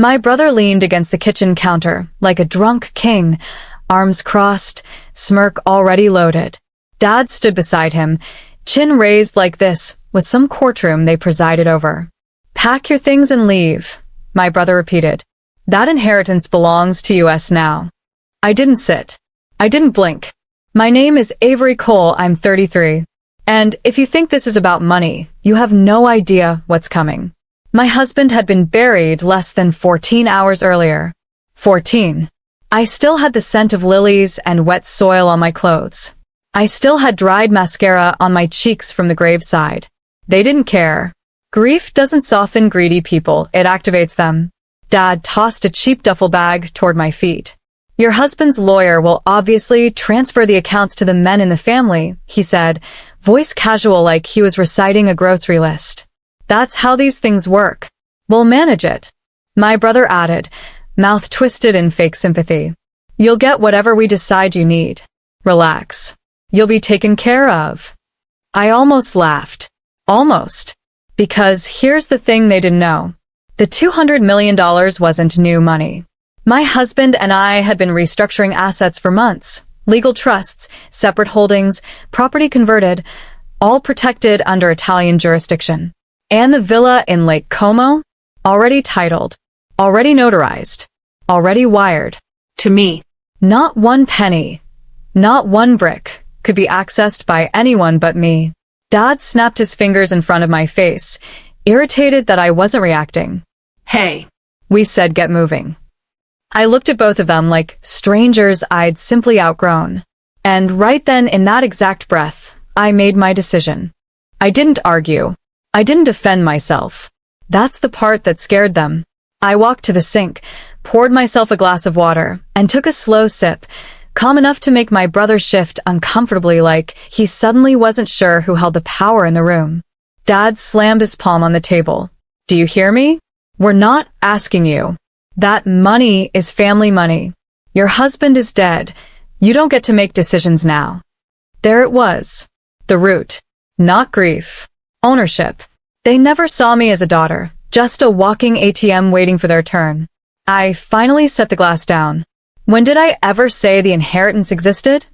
My brother leaned against the kitchen counter, like a drunk king, arms crossed, smirk already loaded. Dad stood beside him, chin raised like this was some courtroom they presided over. "Pack your things and leave," my brother repeated. "That inheritance belongs to us now." I didn't sit. I didn't blink. "My name is Avery Cole, I'm 33. And if you think this is about money, you have no idea what's coming." My husband had been buried less than 14 hours earlier. 14. I still had the scent of lilies and wet soil on my clothes. I still had dried mascara on my cheeks from the graveside. They didn't care. Grief doesn't soften greedy people, it activates them. Dad tossed a cheap duffel bag toward my feet. "Your husband's lawyer will obviously transfer the accounts to the men in the family," he said, voice casual like he was reciting a grocery list. "That's how these things work. We'll manage it." My brother added, mouth twisted in fake sympathy. "You'll get whatever we decide you need. Relax. You'll be taken care of." I almost laughed. Almost. Because here's the thing they didn't know. The $200 million wasn't new money. My husband and I had been restructuring assets for months. Legal trusts, separate holdings, property converted, all protected under Italian jurisdiction. And the villa in Lake Como? Already titled. Already notarized. Already wired. To me. Not one penny. Not one brick could be accessed by anyone but me. Dad snapped his fingers in front of my face, irritated that I wasn't reacting. "Hey." We said get moving. I looked at both of them like strangers I'd simply outgrown. And right then, in that exact breath, I made my decision. I didn't argue. I didn't defend myself. That's the part that scared them. I walked to the sink, poured myself a glass of water, and took a slow sip, calm enough to make my brother shift uncomfortably like he suddenly wasn't sure who held the power in the room. Dad slammed his palm on the table. "Do you hear me? We're not asking you. That money is family money. Your husband is dead. You don't get to make decisions now." There it was. The root. Not grief. Ownership. They never saw me as a daughter, just a walking ATM waiting for their turn. I finally set the glass down. "When did I ever say the inheritance existed?"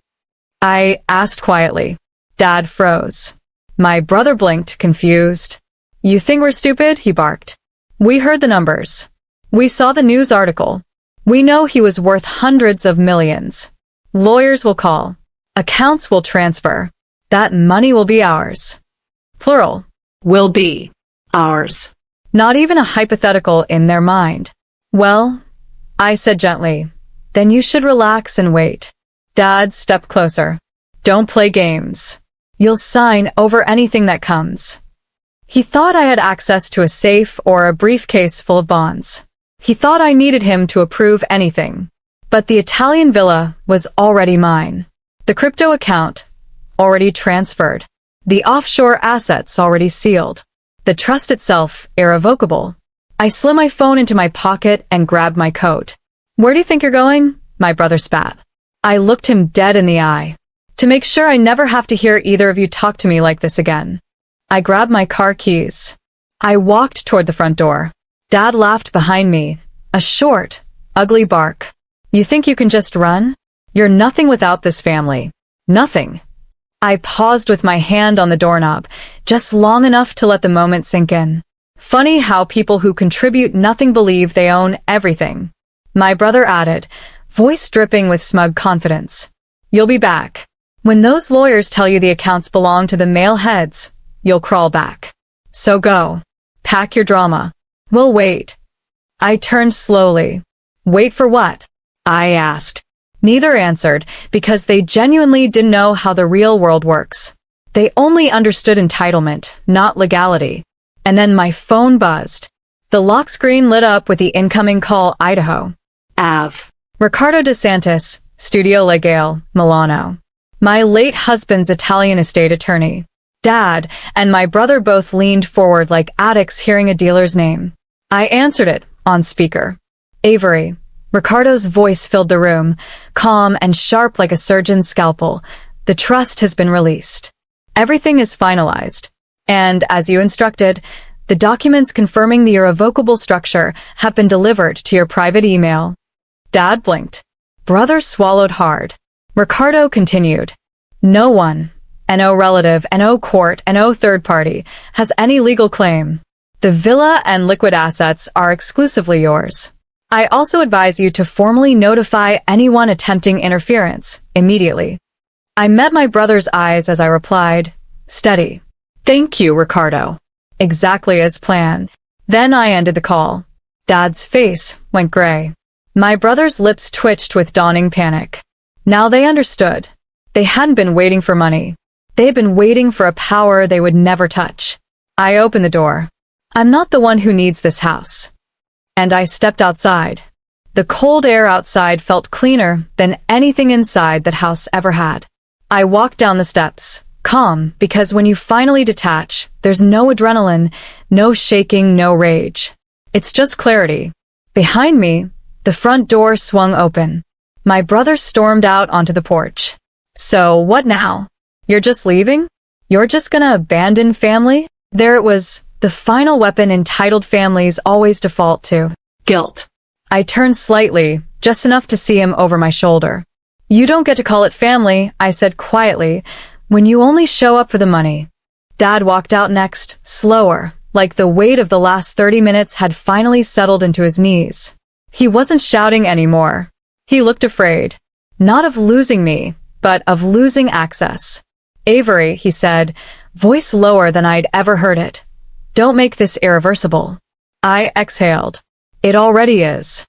I asked quietly. Dad froze. My brother blinked, confused. "You think we're stupid?" he barked. "We heard the numbers. We saw the news article. We know he was worth hundreds of millions. Lawyers will call. Accounts will transfer. That money will be ours." Plural. "Will be. Ours." Not even a hypothetical in their mind. "Well," I said gently, "then you should relax and wait." Dad stepped closer. "Don't play games. You'll sign over anything that comes." He thought I had access to a safe or a briefcase full of bonds. He thought I needed him to approve anything. But the Italian villa was already mine. The crypto account, already transferred. The offshore assets already sealed. The trust itself irrevocable. I slid my phone into my pocket and grabbed my coat. "Where do you think you're going?" my brother spat. I looked him dead in the eye. "To make sure I never have to hear either of you talk to me like this again." I grabbed my car keys. I walked toward the front door. Dad laughed behind me, a short, ugly bark. "You think you can just run? You're nothing without this family. Nothing." I paused with my hand on the doorknob, just long enough to let the moment sink in. Funny how people who contribute nothing believe they own everything. My brother added, voice dripping with smug confidence. "You'll be back. When those lawyers tell you the accounts belong to the male heads, you'll crawl back. So go. Pack your drama. We'll wait." I turned slowly. "Wait for what?" I asked. Neither answered, because they genuinely didn't know how the real world works. They only understood entitlement, not legality. And then my phone buzzed. The lock screen lit up with the incoming call. Idaho. Av. Riccardo DeSantis, Studio Legale, Milano. My late husband's Italian estate attorney. Dad and my brother both leaned forward like addicts hearing a dealer's name. I answered it, on speaker. "Avery." Riccardo's voice filled the room, calm and sharp like a surgeon's scalpel. "The trust has been released. Everything is finalized. And, as you instructed, The documents confirming the irrevocable structure have been delivered to your private email. Dad blinked. Brother swallowed hard. Ricardo continued. No one, no relative, no court, no third party, has any legal claim. The villa and liquid assets are exclusively yours. I also advise you to formally notify anyone attempting interference immediately. I met my brother's eyes as I replied, steady. Thank you, Ricardo. Exactly as planned. Then I ended the call. Dad's face went gray. My brother's lips twitched with dawning panic. Now they understood. They hadn't been waiting for money. They had been waiting for a power they would never touch. I opened the door. I'm not the one who needs this house. And I stepped outside. The cold air outside felt cleaner than anything inside that house ever had. I walked down the steps, calm, because when you finally detach, there's no adrenaline, no shaking, no rage. It's just clarity. Behind me, the front door swung open. My brother stormed out onto the porch. So what now? You're just leaving? You're just gonna abandon family? There it was, the final weapon entitled families always default to. Guilt. I turned slightly, just enough to see him over my shoulder. You don't get to call it family, I said quietly, when you only show up for the money. Dad walked out next, slower, like the weight of the last 30 minutes had finally settled into his knees. He wasn't shouting anymore. He looked afraid. Not of losing me, but of losing access. Avery, he said, voice lower than I'd ever heard it. Don't make this irreversible. I exhaled. It already is.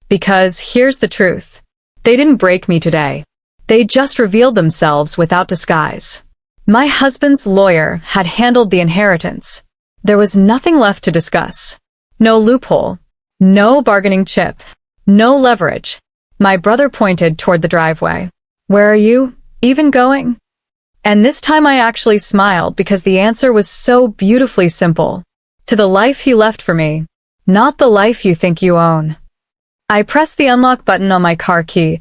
Because here's the truth. They didn't break me today. They just revealed themselves without disguise. My husband's lawyer had handled the inheritance. There was nothing left to discuss. No loophole. No bargaining chip. No leverage. My brother pointed toward the driveway. Where are you even going? And this time I actually smiled because the answer was so beautifully simple. To the life he left for me, not the life you think you own. I pressed the unlock button on my car key.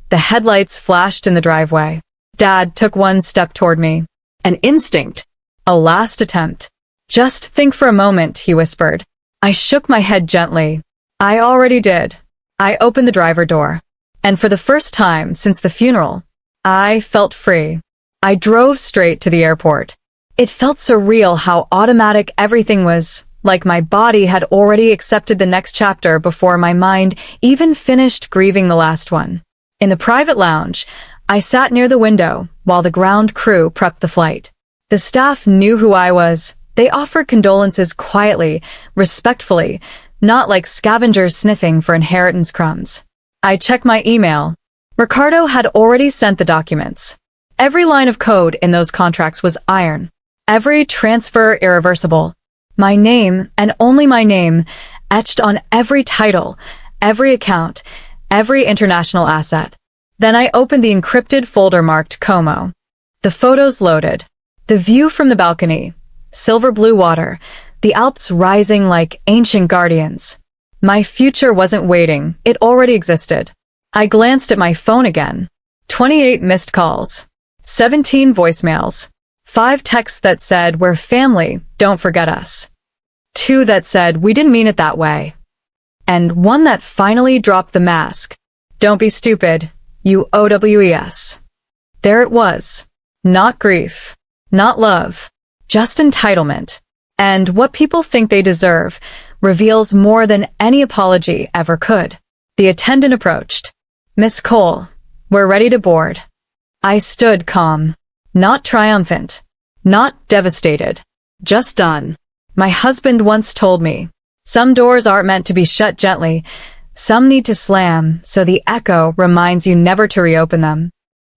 The headlights flashed in the driveway. Dad took one step toward me. An instinct. A last attempt. Just think for a moment, he whispered. I shook my head gently. I already did. I opened the driver door. And for the first time since the funeral, I felt free. I drove straight to the airport. It felt surreal how automatic everything was, like my body had already accepted the next chapter before my mind even finished grieving the last one. In the private lounge, I sat near the window while the ground crew prepped the flight. The staff knew who I was. They offered condolences quietly, respectfully, not like scavengers sniffing for inheritance crumbs. I checked my email. Ricardo had already sent the documents. Every line of code in those contracts was iron. Every transfer irreversible. My name, and only my name, etched on every title, every account, every international asset. Then I opened the encrypted folder marked Como. The photos loaded. The view from the balcony. Silver blue water. The Alps rising like ancient guardians. My future wasn't waiting. It already existed. I glanced at my phone again. 28 missed calls. 17 voicemails. 5 texts that said, we're family, don't forget us. 2 that said, we didn't mean it that way. And 1 that finally dropped the mask. Don't be stupid, you OWES. There it was. Not grief. Not love. Just entitlement. And what people think they deserve reveals more than any apology ever could. The attendant approached. Miss Cole, we're ready to board. I stood calm. Not triumphant. Not devastated. Just done. My husband once told me, some doors aren't meant to be shut gently. Some need to slam, so the echo reminds you never to reopen them.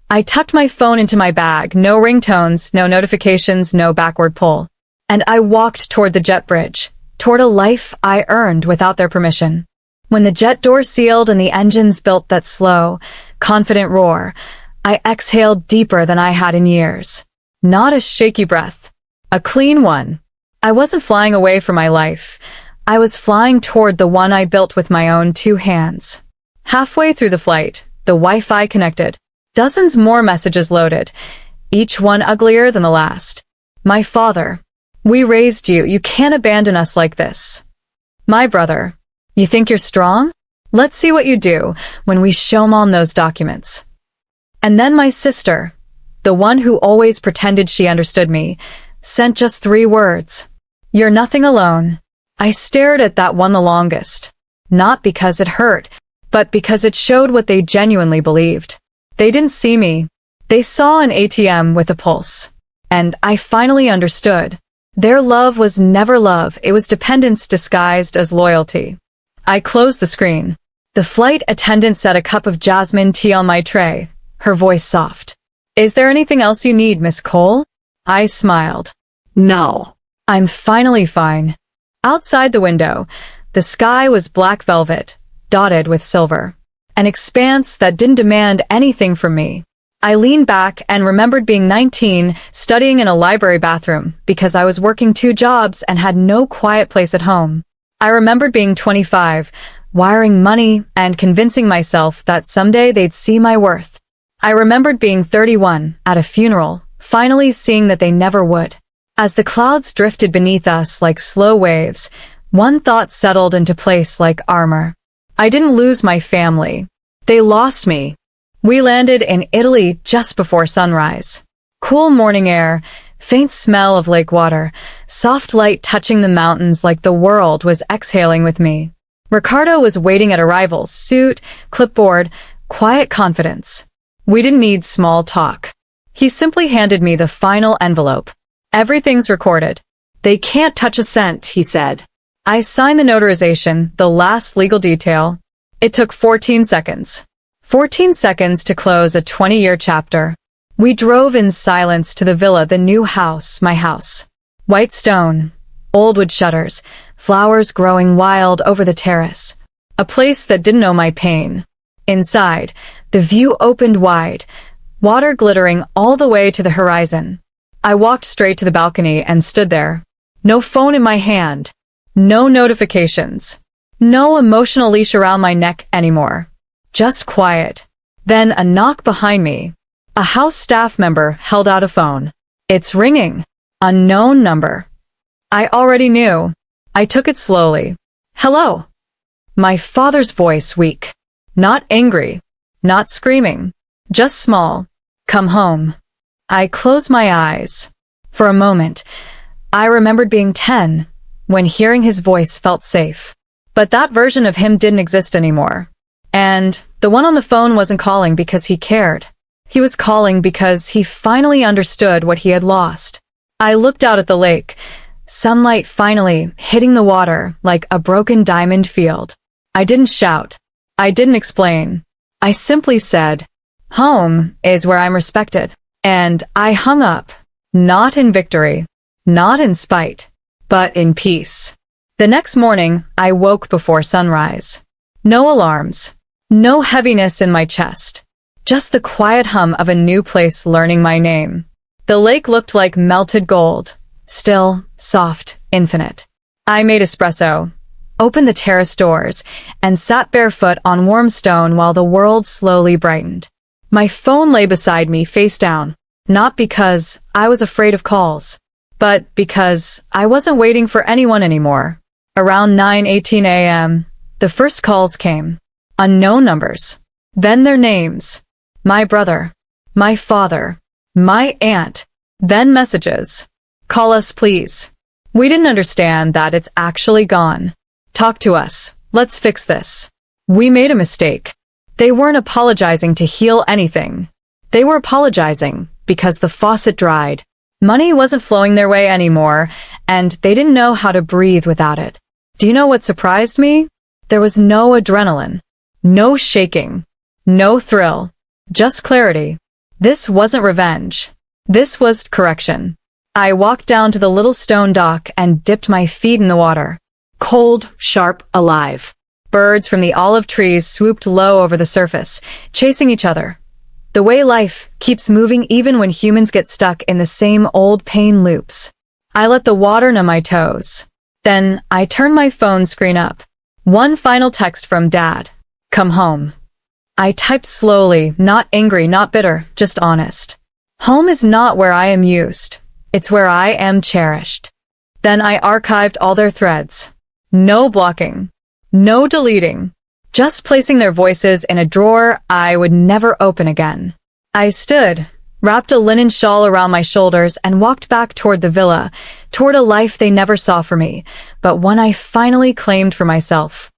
I tucked my phone into my bag, no ringtones, no notifications, no backward pull. And I walked toward the jet bridge, toward a life I earned without their permission. When the jet door sealed and the engines built that slow, confident roar, I exhaled deeper than I had in years. Not a shaky breath. A clean one. I wasn't flying away from my life. I was flying toward the one I built with my own 2 hands. Halfway through the flight, the Wi-Fi connected. Dozens more messages loaded, each one uglier than the last. My father. We raised you. You can't abandon us like this. My brother, you think you're strong? Let's see what you do when we show Mom those documents. And then my sister, the one who always pretended she understood me, sent just 3 words. You're nothing alone. I stared at that one the longest. Not because it hurt, but because it showed what they genuinely believed. They didn't see me. They saw an ATM with a pulse. And I finally understood. Their love was never love, it was dependence disguised as loyalty. I closed the screen. The flight attendant set a cup of jasmine tea on my tray, her voice soft. Is there anything else you need, Miss Cole? I smiled. No. I'm finally fine. Outside the window, the sky was black velvet, dotted with silver. An expanse that didn't demand anything from me. I leaned back and remembered being 19, studying in a library bathroom because I was working 2 jobs and had no quiet place at home. I remembered being 25, wiring money and convincing myself that someday they'd see my worth. I remembered being 31, at a funeral, finally seeing that they never would. As the clouds drifted beneath us like slow waves, one thought settled into place like armor. I didn't lose my family. They lost me. We landed in Italy just before sunrise. Cool morning air, faint smell of lake water, soft light touching the mountains like the world was exhaling with me. Ricardo was waiting at arrivals, suit, clipboard, quiet confidence. We didn't need small talk. He simply handed me the final envelope. Everything's recorded. They can't touch a cent, he said. I signed the notarization, the last legal detail. It took 14 seconds. 14 seconds to close a 20-year chapter. We drove in silence to the villa, the new house, my house. White stone, old wood shutters, flowers growing wild over the terrace. A place that didn't know my pain. Inside, the view opened wide, water glittering all the way to the horizon. I walked straight to the balcony and stood there. No phone in my hand. No notifications. No emotional leash around my neck anymore. Just quiet. Then a knock behind me. A house staff member held out a phone. It's ringing. Unknown number. I already knew. I took it slowly. Hello. My father's voice weak. Not angry. Not screaming. Just small. Come home. I closed my eyes. For a moment, I remembered being 10, when hearing his voice felt safe. But that version of him didn't exist anymore. And the one on the phone wasn't calling because he cared. He was calling because he finally understood what he had lost. I looked out at the lake, sunlight finally hitting the water like a broken diamond field. I didn't shout. I didn't explain. I simply said, home is where I'm respected. And I hung up, not in victory, not in spite, but in peace. The next morning, I woke before sunrise. No alarms, no heaviness in my chest, just the quiet hum of a new place learning my name. The lake looked like melted gold, still, soft, infinite. I made espresso, opened the terrace doors, and sat barefoot on warm stone while the world slowly brightened. My phone lay beside me face down, not because I was afraid of calls, but because I wasn't waiting for anyone anymore. Around 9:18 a.m., the first calls came. Unknown numbers. Then their names. My brother. My father. My aunt. Then messages. Call us, please. We didn't understand that it's actually gone. Talk to us. Let's fix this. We made a mistake. They weren't apologizing to heal anything. They were apologizing because the faucet dried. Money wasn't flowing their way anymore, and they didn't know how to breathe without it. Do you know what surprised me? There was no adrenaline, no shaking, no thrill, just clarity. This wasn't revenge. This was correction. I walked down to the little stone dock and dipped my feet in the water. Cold, sharp, alive. Birds from the olive trees swooped low over the surface, chasing each other. The way life keeps moving even when humans get stuck in the same old pain loops. I let the water numb my toes. Then I turned my phone screen up. One final text from Dad. Come home. I typed slowly, not angry, not bitter, just honest. Home is not where I am used. It's where I am cherished. Then I archived all their threads. No blocking. No deleting. Just placing their voices in a drawer I would never open again. I stood, wrapped a linen shawl around my shoulders, and walked back toward the villa, toward a life they never saw for me, but one I finally claimed for myself.